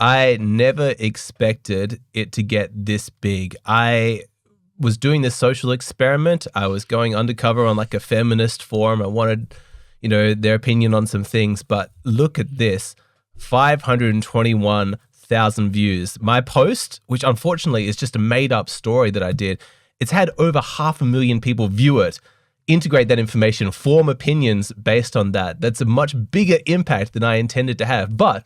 I never expected it to get this big. I was doing this social experiment. I was going undercover on like a feminist forum. I wanted, their opinion on some things, but look at this, 521,000 views. My post, which unfortunately is just a made up story that I did, it's had over 500,000 people view it, integrate that information, form opinions based on that. That's a much bigger impact than I intended to have. But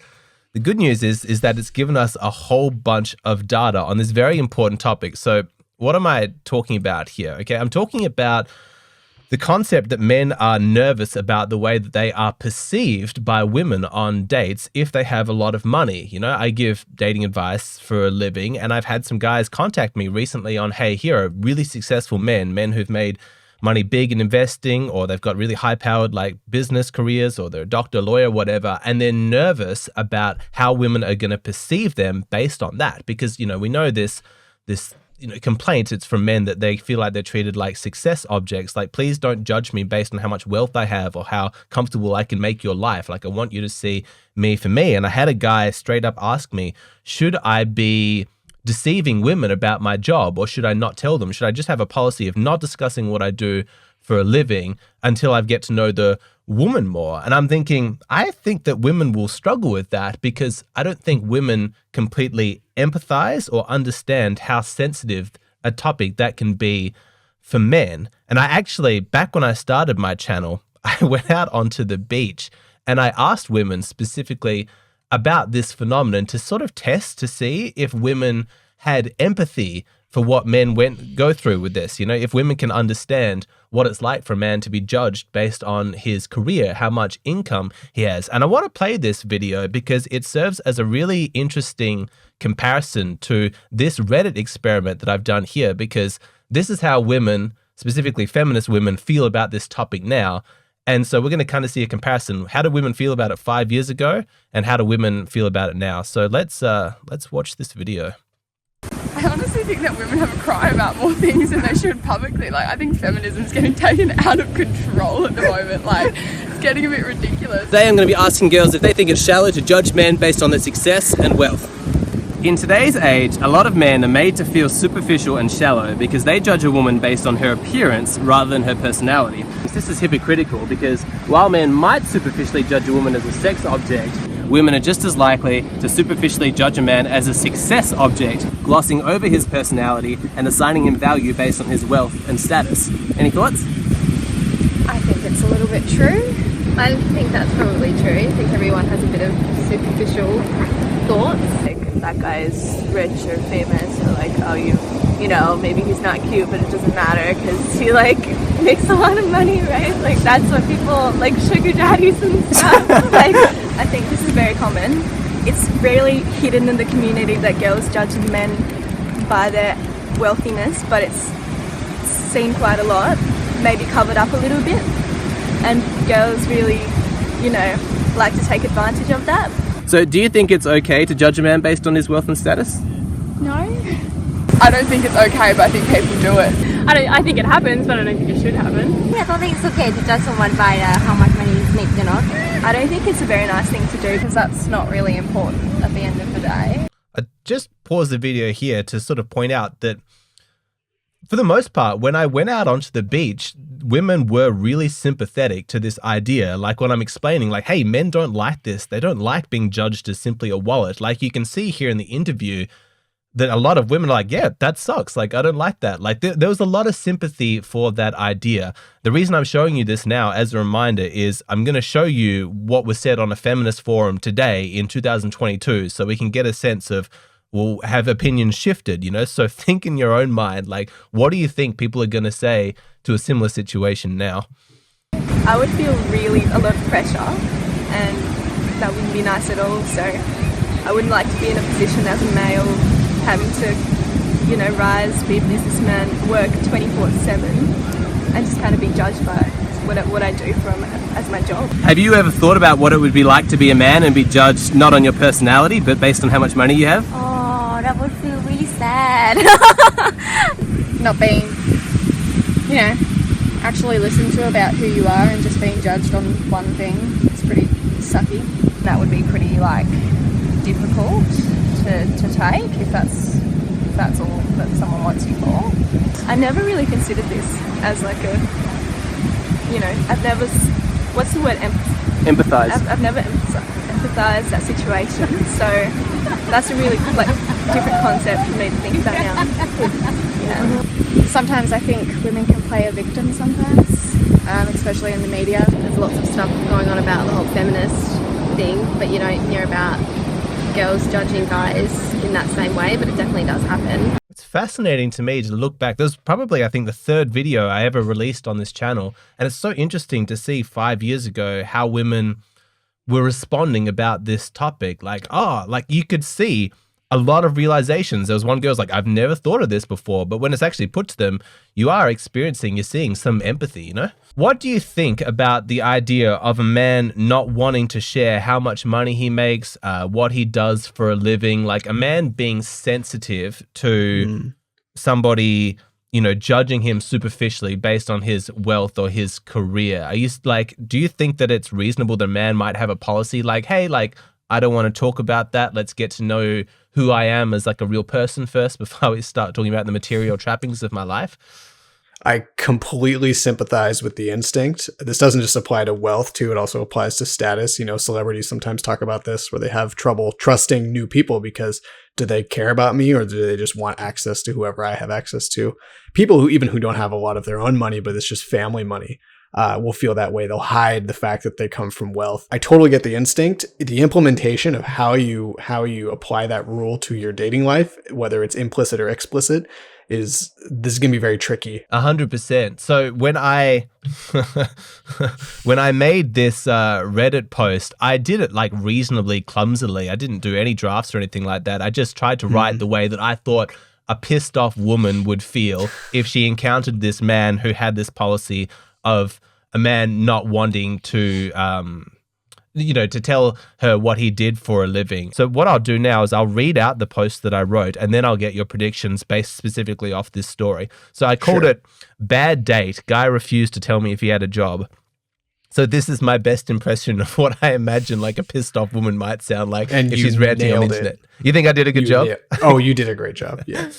the good news is that it's given us a whole bunch of data on this very important topic. So what am I talking about here? Okay, I'm talking about the concept that men are nervous about the way that they are perceived by women on dates if they have a lot of money. I give dating advice for a living, and I've had some guys contact me recently on, hey, here are really successful men who've made money big in investing, or they've got really high-powered like business careers, or they're a doctor, lawyer, whatever, and they're nervous about how women are going to perceive them based on that. Because, we know this complaint, it's from men that they feel like they're treated like success objects. Like, please don't judge me based on how much wealth I have or how comfortable I can make your life. Like, I want you to see me for me. And I had a guy straight up ask me, should I be deceiving women about my job, or should I not tell them? Should I just have a policy of not discussing what I do for a living until I get to know the woman more? And I'm thinking, I think that women will struggle with that, because I don't think women completely empathize or understand how sensitive a topic that can be for men. And I actually, back when I started my channel, I went out onto the beach and I asked women specifically about this phenomenon to sort of test to see if women had empathy for what men go through with this. If women can understand what it's like for a man to be judged based on his career, how much income he has. And I want to play this video because it serves as a really interesting comparison to this Reddit experiment that I've done here, because this is how women, specifically feminist women, feel about this topic now. And so we're going to kind of see a comparison. How do women feel about it 5 years ago, and how do women feel about it now? So let's watch this video. I honestly think that women have a cry about more things than they should publicly. Like, I think feminism is getting taken out of control at the moment. Like, it's getting a bit ridiculous. Today I'm going to be asking girls if they think it's shallow to judge men based on their success and wealth. In today's age, a lot of men are made to feel superficial and shallow because they judge a woman based on her appearance rather than her personality. This is hypocritical, because while men might superficially judge a woman as a sex object, women are just as likely to superficially judge a man as a success object, glossing over his personality and assigning him value based on his wealth and status. Any thoughts? I think it's a little bit true. I think that's probably true. I think everyone has a bit of superficial thoughts. Like, that guy is rich or famous, or like, oh, you know, maybe he's not cute, but it doesn't matter because he like makes a lot of money, right? Like, that's what people like, sugar daddies and stuff. Like, I think this is very common. It's rarely hidden in the community that girls judge men by their wealthiness, but it's seen quite a lot, maybe covered up a little bit, and girls really, like to take advantage of that. So do you think it's okay to judge a man based on his wealth and status? No. I don't think it's okay, but I think people do it. I think it happens, but I don't think it should happen. Yeah, I don't think it's okay to judge someone by how much money he's making, I don't think it's a very nice thing to do, because that's not really important at the end of the day. I just paused the video here to sort of point out that for the most part, when I went out onto the beach, women were really sympathetic to this idea. Like when I'm explaining, like, hey, men don't like this. They don't like being judged as simply a wallet. Like you can see here in the interview that a lot of women are like, yeah, that sucks. Like, I don't like that. Like there was a lot of sympathy for that idea. The reason I'm showing you this now as a reminder is I'm going to show you what was said on a feminist forum today in 2022, so we can get a sense of, will have opinions shifted, So think in your own mind, like, what do you think people are going to say to a similar situation now? I would feel really a lot of pressure, and that wouldn't be nice at all. So I wouldn't like to be in a position as a male having to, rise, be a businessman, work 24/7, and just kind of be judged by what I do as my job. Have you ever thought about what it would be like to be a man and be judged not on your personality, but based on how much money you have? Oh, that would feel really sad. Not being, actually listened to about who you are and just being judged on one thing. It's pretty sucky. That would be pretty, difficult. to take if that's all that someone wants you for. I never really considered this as like a, I've never, what's the word, Empathize. I've never empathized that situation, so that's a really different concept for me to think about now. Yeah. Sometimes I think women can play a victim sometimes, especially in the media. There's lots of stuff going on about the whole feminist thing, but you don't hear about girls judging guys in that same way, but it definitely does happen. It's fascinating to me to look back. There's probably, I think, the third video I ever released on this channel. And it's so interesting to see 5 years ago how women were responding about this topic. Like you could see a lot of realizations. There was one girl's like, I've never thought of this before. But when it's actually put to them, you're seeing some empathy, What do you think about the idea of a man not wanting to share how much money he makes, what he does for a living, like a man being sensitive to somebody, judging him superficially based on his wealth or his career? Do you think that it's reasonable that a man might have a policy like, hey, I don't want to talk about that. Let's get to know who I am as like a real person first before we start talking about the material trappings of my life? I completely sympathize with the instinct. This doesn't just apply to wealth too. It also applies to status. Celebrities sometimes talk about this where they have trouble trusting new people because do they care about me or do they just want access to whoever I have access to? People who don't have a lot of their own money, but it's just family money, will feel that way. They'll hide the fact that they come from wealth. I totally get the instinct. The implementation of how you apply that rule to your dating life, whether it's implicit or explicit, this is going to be very tricky. 100%. So when I made this Reddit post, I did it reasonably clumsily. I didn't do any drafts or anything like that. I just tried to write the way that I thought a pissed off woman would feel if she encountered this man who had this policy of a man not wanting to to tell her what he did for a living. So what I'll do now is I'll read out the post that I wrote and then I'll get your predictions based specifically off this story. So I called it Bad Date. Guy refused to tell me if he had a job. So this is my best impression of what I imagine a pissed off woman might sound like if she's ranting on the internet. You think I did a good job? Yeah. Oh, you did a great job. Yeah.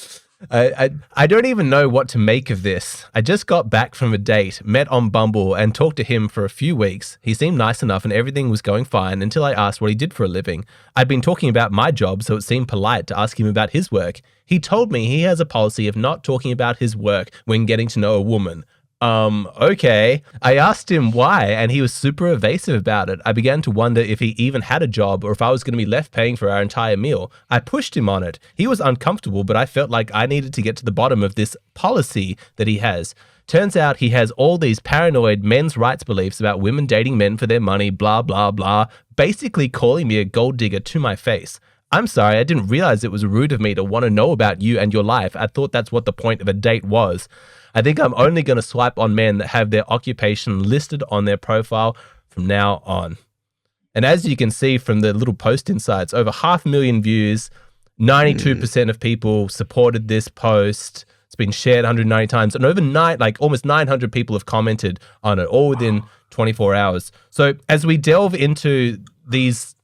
I don't even know what to make of this. I just got back from a date, met on Bumble, and talked to him for a few weeks. He seemed nice enough and everything was going fine until I asked what he did for a living. I'd been talking about my job, so it seemed polite to ask him about his work. He told me he has a policy of not talking about his work when getting to know a woman. Okay. I asked him why, and he was super evasive about it. I began to wonder if he even had a job or if I was going to be left paying for our entire meal. I pushed him on it. He was uncomfortable, but I felt like I needed to get to the bottom of this policy that he has. Turns out he has all these paranoid men's rights beliefs about women dating men for their money, blah, blah, blah, basically calling me a gold digger to my face. I'm sorry, I didn't realize it was rude of me to want to know about you and your life. I thought that's what the point of a date was. I think I'm only going to swipe on men that have their occupation listed on their profile from now on. And as you can see from the little post insights, over 500,000 views, 92% of people supported this post. It's been shared 190 times, and almost 900 people have commented on it, all within 24 hours. So as we delve into these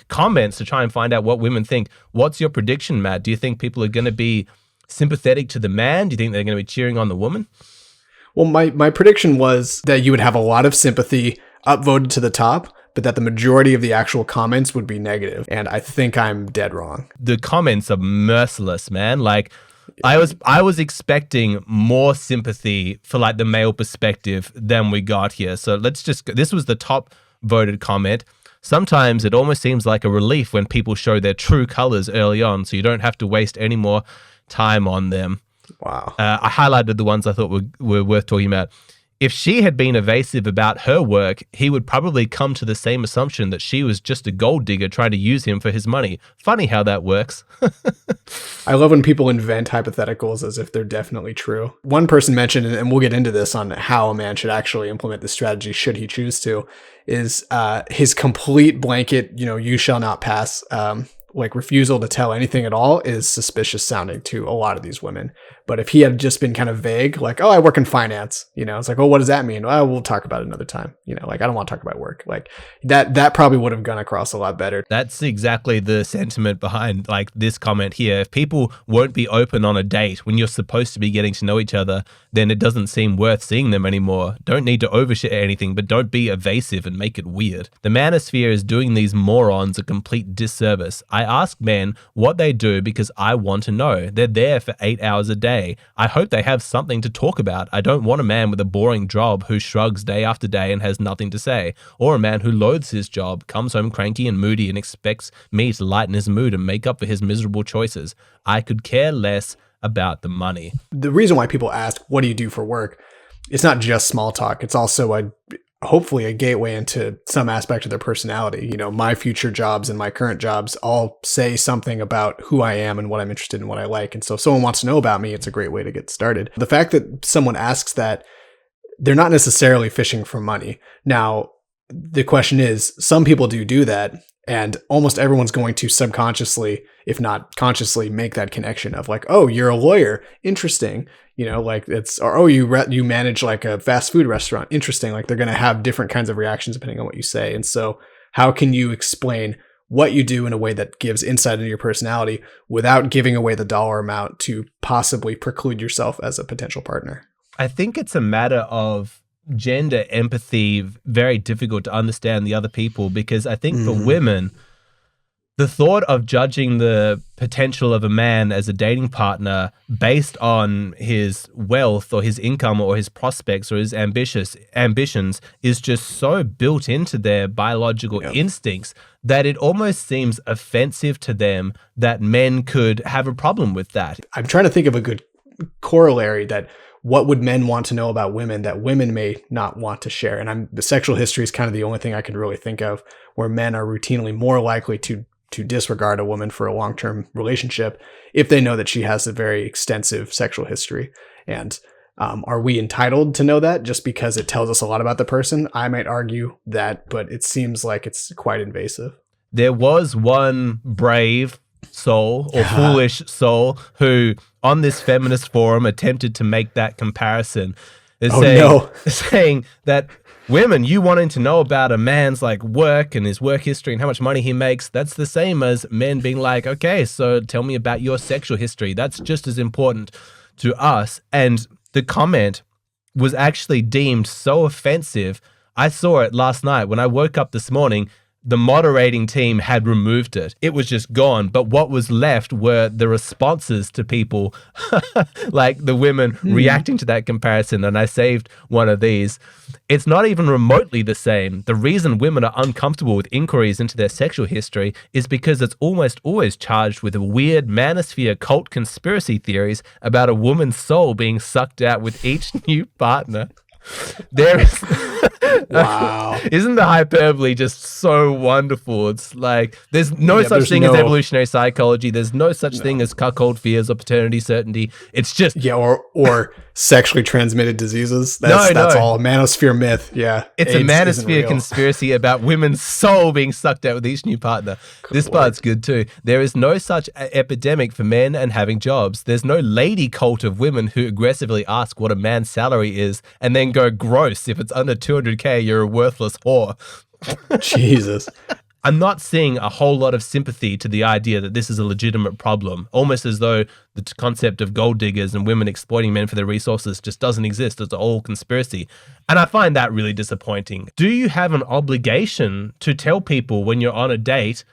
comments to try and find out what women think, what's your prediction, Matt? Do you think people are going to be sympathetic to the man? Do you think they're going to be cheering on the woman? Well, my prediction was that you would have a lot of sympathy upvoted to the top, but that the majority of the actual comments would be negative. And I think I'm dead wrong. The comments are merciless, man. I was expecting more sympathy for the male perspective than we got here. So this was the top voted comment. Sometimes it almost seems like a relief when people show their true colors early on, so you don't have to waste any more time on them. Wow. I highlighted the ones I thought were worth talking about. If she had been evasive about her work, he would probably come to the same assumption that she was just a gold digger trying to use him for his money. Funny how that works. I love when people invent hypotheticals as if they're definitely true. One person mentioned, and we'll get into this on how a man should actually implement this strategy should he choose to, is his complete blanket, you shall not pass like refusal to tell anything at all is suspicious sounding to a lot of these women. But if he had just been kind of vague, like, oh, I work in finance, you know, it's like, oh, what does that mean? Oh, we'll talk about it another time. You know, like, I don't want to talk about work. Like that probably would have gone across a lot better. That's exactly the sentiment behind like this comment here. If people won't be open on a date when you're supposed to be getting to know each other, then it doesn't seem worth seeing them anymore. Don't need to overshare anything, but don't be evasive and make it weird. The manosphere is doing these morons a complete disservice. I ask men what they do because I want to know. They're there for 8 hours a day. I hope they have something to talk about. I don't want a man with a boring job who shrugs day after day and has nothing to say, or a man who loathes his job, comes home cranky and moody and expects me to lighten his mood and make up for his miserable choices. I could care less about the money. The reason why people ask, what do you do for work? It's not just small talk. It's also hopefully a gateway into some aspect of their personality. You know, my future jobs and my current jobs all say something about who I am and what I'm interested in, what I like. And so if someone wants to know about me, it's a great way to get started. The fact that someone asks that, they're not necessarily fishing for money. Now, the question is, some people do that, and almost everyone's going to subconsciously, if not consciously, make that connection of like, oh, you're a lawyer, interesting. You know, like it's, or oh, you manage like a fast food restaurant, interesting. Like they're going to have different kinds of reactions depending on what you say. And so how can you explain what you do in a way that gives insight into your personality without giving away the dollar amount to possibly preclude yourself as a potential partner? I think it's a matter of gender empathy, very difficult to understand the other people, because I think for women, the thought of judging the potential of a man as a dating partner based on his wealth or his income or his prospects or his ambitions is just so built into their biological instincts that it almost seems offensive to them that men could have a problem with that. I'm trying to think of a good corollary that what would men want to know about women that women may not want to share? And the sexual history is kind of the only thing I can really think of where men are routinely more likely to disregard a woman for a long-term relationship if they know that she has a very extensive sexual history. And are we entitled to know that just because it tells us a lot about the person? I might argue that, but it seems like it's quite invasive. There was one brave soul or foolish soul who on this feminist forum attempted to make that comparison. Saying that women, you wanting to know about a man's like work and his work history and how much money he makes, that's the same as men being like, okay, so tell me about your sexual history. That's just as important to us. And the comment was actually deemed so offensive. I saw it last night when I woke up this morning. The moderating team had removed it. It was just gone. But what was left were the responses to people, like the women reacting to that comparison. And I saved one of these. It's not even remotely the same. The reason women are uncomfortable with inquiries into their sexual history is because it's almost always charged with weird manosphere cult conspiracy theories about a woman's soul being sucked out with each new partner. There is wow. Isn't the hyperbole just so wonderful? It's like there's no such thing as evolutionary psychology. There's no such thing as cuckold fears or paternity certainty. It's just or sexually transmitted diseases. That's all a manosphere myth. Yeah, it's AIDS a manosphere conspiracy about women's soul being sucked out with each new partner. This part's good too. There is no such epidemic for men and having jobs. There's no lady cult of women who aggressively ask what a man's salary is and then go gross. If it's under 200K, you're a worthless whore. Jesus. I'm not seeing a whole lot of sympathy to the idea that this is a legitimate problem, almost as though the concept of gold diggers and women exploiting men for their resources just doesn't exist. It's all conspiracy. And I find that really disappointing. Do you have an obligation to tell people when you're on a date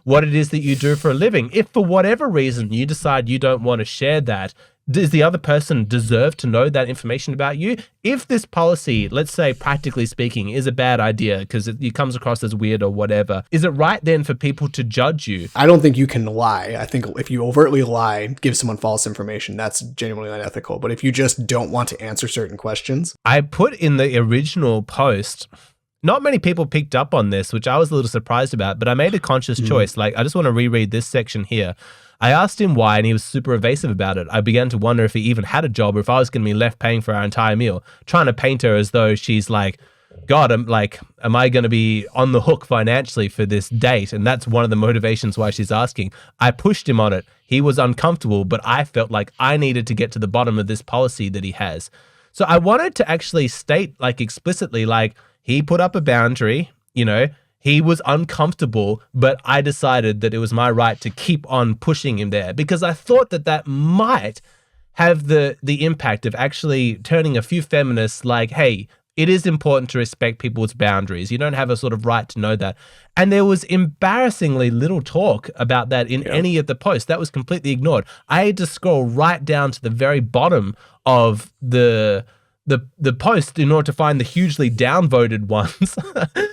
what it is that you do for a living? If for whatever reason you decide you don't want to share that, does the other person deserve to know that information about you? If this policy, let's say practically speaking, is a bad idea because it comes across as weird or whatever, is it right then for people to judge you? I don't think you can lie. I think if you overtly lie, give someone false information, that's genuinely unethical. But if you just don't want to answer certain questions. I put in the original post, not many people picked up on this, which I was a little surprised about, but I made a conscious choice. Like, I just want to reread this section here. I asked him why, and he was super evasive about it. I began to wonder if he even had a job or if I was going to be left paying for our entire meal, trying to paint her as though she's like God, am I going to be on the hook financially for this date? And that's one of the motivations why she's asking. I pushed him on it. He was uncomfortable, but I felt like I needed to get to the bottom of this policy that he has. So I wanted to actually state explicitly, he put up a boundary, he was uncomfortable, but I decided that it was my right to keep on pushing him there because I thought that might have the impact of actually turning a few feminists hey, it is important to respect people's boundaries. You don't have a sort of right to know that. And there was embarrassingly little talk about that in any of the posts. That was completely ignored. I had to scroll right down to the very bottom of the post in order to find the hugely downvoted ones.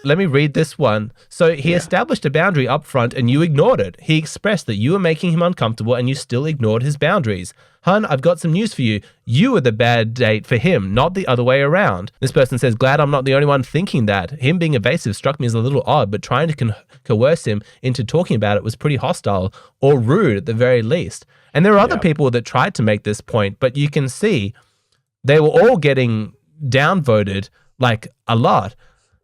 Let me read this one. So he established a boundary up front and you ignored it. He expressed that you were making him uncomfortable and you still ignored his boundaries. Hun, I've got some news for you. You were the bad date for him, not the other way around. This person says, glad I'm not the only one thinking that. Him being evasive struck me as a little odd, but trying to coerce him into talking about it was pretty hostile or rude at the very least. And there are other people that tried to make this point, but you can see they were all getting downvoted a lot.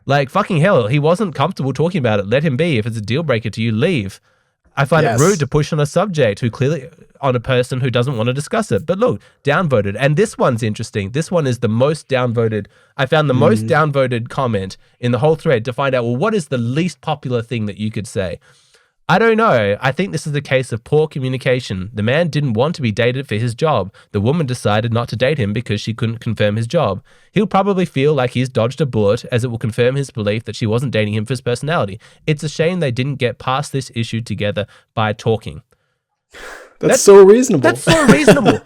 Fucking hell, he wasn't comfortable talking about it. Let him be. If it's a deal breaker to you, leave. I find it rude to push on a subject on a person who doesn't want to discuss it. But look, downvoted. And this one's interesting. This one is the most downvoted. I found the most downvoted comment in the whole thread to find out, what is the least popular thing that you could say? I don't know. I think this is a case of poor communication. The man didn't want to be dated for his job. The woman decided not to date him because she couldn't confirm his job. He'll probably feel like he's dodged a bullet, as it will confirm his belief that she wasn't dating him for his personality. It's a shame they didn't get past this issue together by talking. That's so reasonable. That's so reasonable.